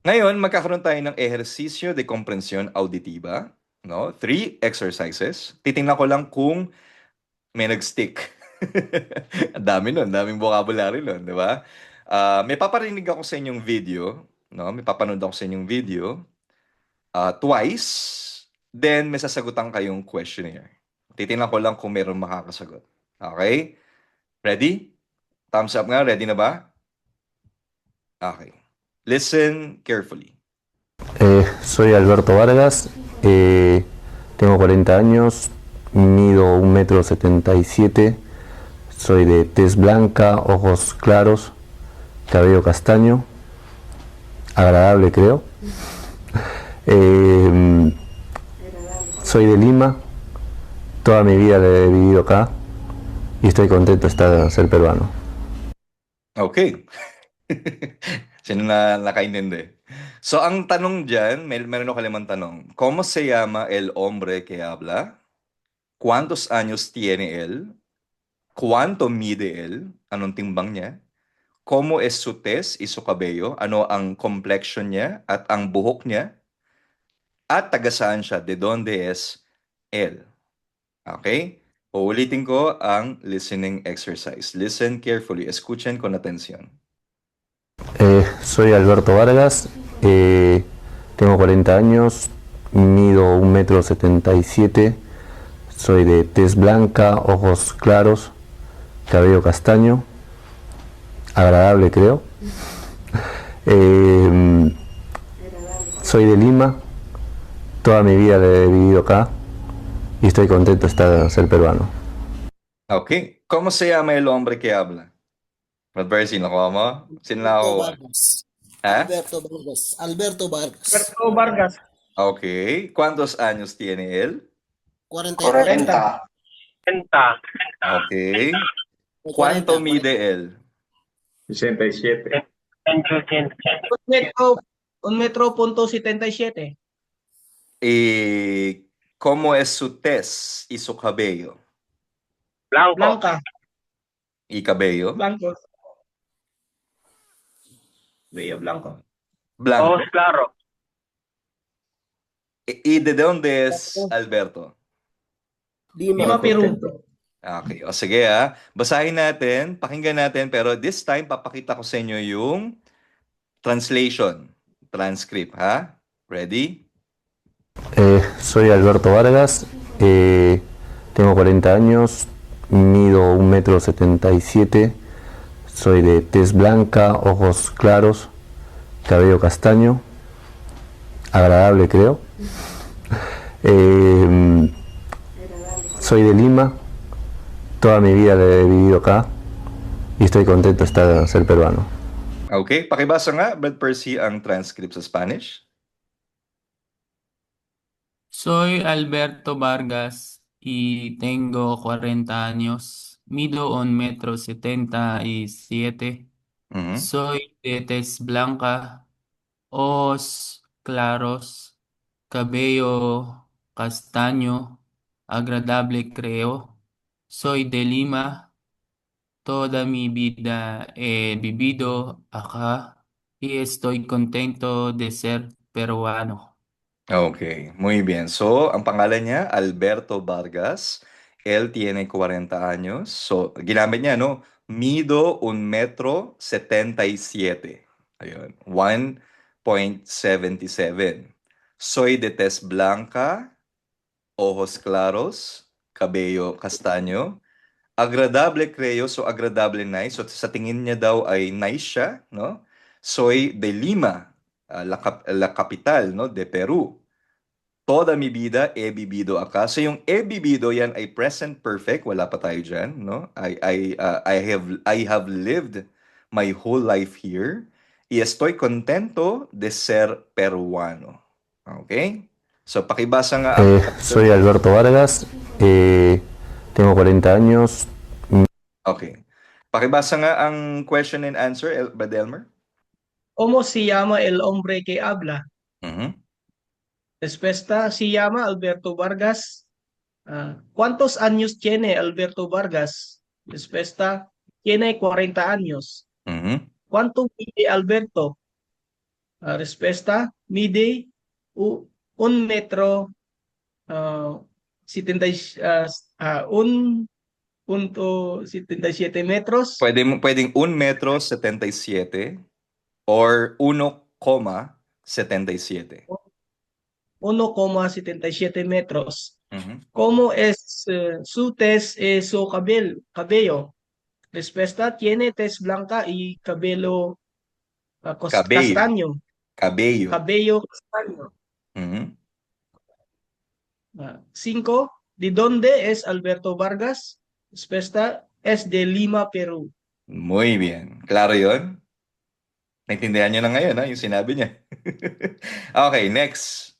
Ngayon, magkakaroon tayo ng ehersisyo de comprensión auditiva, no? 3 exercises. Titingnan ko lang kung may nag-stick. Ang dami nun, daming vocabulary nun, di ba? May paparinig ako sa inyong video, no? May papanood ako sa inyong video twice, then may sasagutan kayong questionnaire. Titingnan ko lang kung meron makakasagot. Okay? Ready? Thumbs up nga, ready na ba? Okay. Listen carefully. Soy Alberto Vargas, tengo 40 años, mido 1,77 m, soy de tez blanca, ojos claros, cabello castaño, agradable creo. Soy de Lima, toda mi vida he vivido acá y estoy contento de ser peruano. Okay. Sino na nakaintindi? So, ang tanong dyan, meron ako 5 tanong. ¿Cómo se llama el hombre que habla? ¿Cuántos años tiene él? ¿Cuánto mide él? Anong timbang niya? ¿Cómo es su tez y su cabello? Ano ang complexion niya at ang buhok niya? At taga saan siya? ¿De dónde es él? Okay? Uulitin ko ang listening exercise. Listen carefully. Escuchen con atención. Soy Alberto Vargas, tengo 40 años, mido 1,77 m, soy de tez blanca, ojos claros, cabello castaño, agradable creo. Soy de Lima, toda mi vida he vivido acá y estoy contento de ser peruano. Okay. ¿Cómo se llama el hombre que habla? Brad sino ko mo? Sino na Alberto ako? Vargas. Ha? Alberto Vargas. Alberto Vargas. Alberto Vargas, Okay. ¿Cuántos años tiene él? 44. 40. 40. Okay. May ¿Cuánto 40, mide él? 67. Un metro punto 77. ¿Y cómo es su tez y su cabello? Blanca. ¿Y cabello? Blanco. Bello blanco. Blanco. Ojos claros. ¿Y de dónde es Alberto? Lima, Peru. Okay. O sige basahin natin, pakinggan natin, pero this time papakita ko sa inyo yung translation, transcript, ha? Ready? Soy Alberto Vargas, tengo 40 años, mido 1,77 m, soy de tez blanca, ojos claros, cabello castaño, agradable creo. Soy de Lima, toda mi vida he vivido acá y estoy contento de ser peruano. Okay, pakibasa nga, Brad Percy, ang transcript sa Spanish. Soy Alberto Vargas y tengo 40 años. Mido 1,77 m. Mhm. Soy de tez blanca, ojos claros, cabello castaño, agradable creo. Soy de Lima, toda mi vida he vivido acá y estoy contento de ser peruano. Okay, muy bien. So, ang pangalan niya, Alberto Vargas. Él tiene 40 años. So, ginamit niya, no? Mido 1,77 m. Ayun, 1.77. Soy de tez blanca, ojos claros, cabello castaño. Agradable creo, so agradable nice. So, sa tingin niya daw ay nice siya, no? Soy de Lima, la capital, no, de Peru. Toda mi vida he vivido acá. So yung he vivido yan ay present perfect, wala pa tayo diyan, no? I have lived my whole life here y estoy contento de ser peruano. Okay? So pakibasa nga Soy Alberto Vargas, tengo 40 años. Okay. Pakibasa nga ang question and answer, Brad Elmer. ¿Cómo se llama el hombre que habla? Mhm. Respuesta, se llama Alberto Vargas. ¿Cuántos años tiene Alberto Vargas? Respuesta, tiene 40 años. Mhm. ¿Cuánto mide Alberto? Respuesta, mide 1 metro, 1.77 metros, Pwedeng 1 metro 77 or 1,77. 1.77 metros. Mhm. ¿Cómo es su tez, su cabello? Respuesta, tiene tez blanca y cabello Cabello. castaño. Cabello. Cabello castaño. Mhm. 5. ¿De dónde es Alberto Vargas? Respuesta, es de Lima, Perú. Muy bien. Klaro yun? Naintindihan nyo na ngayon, ha, yung sinabi niya. Okay, next.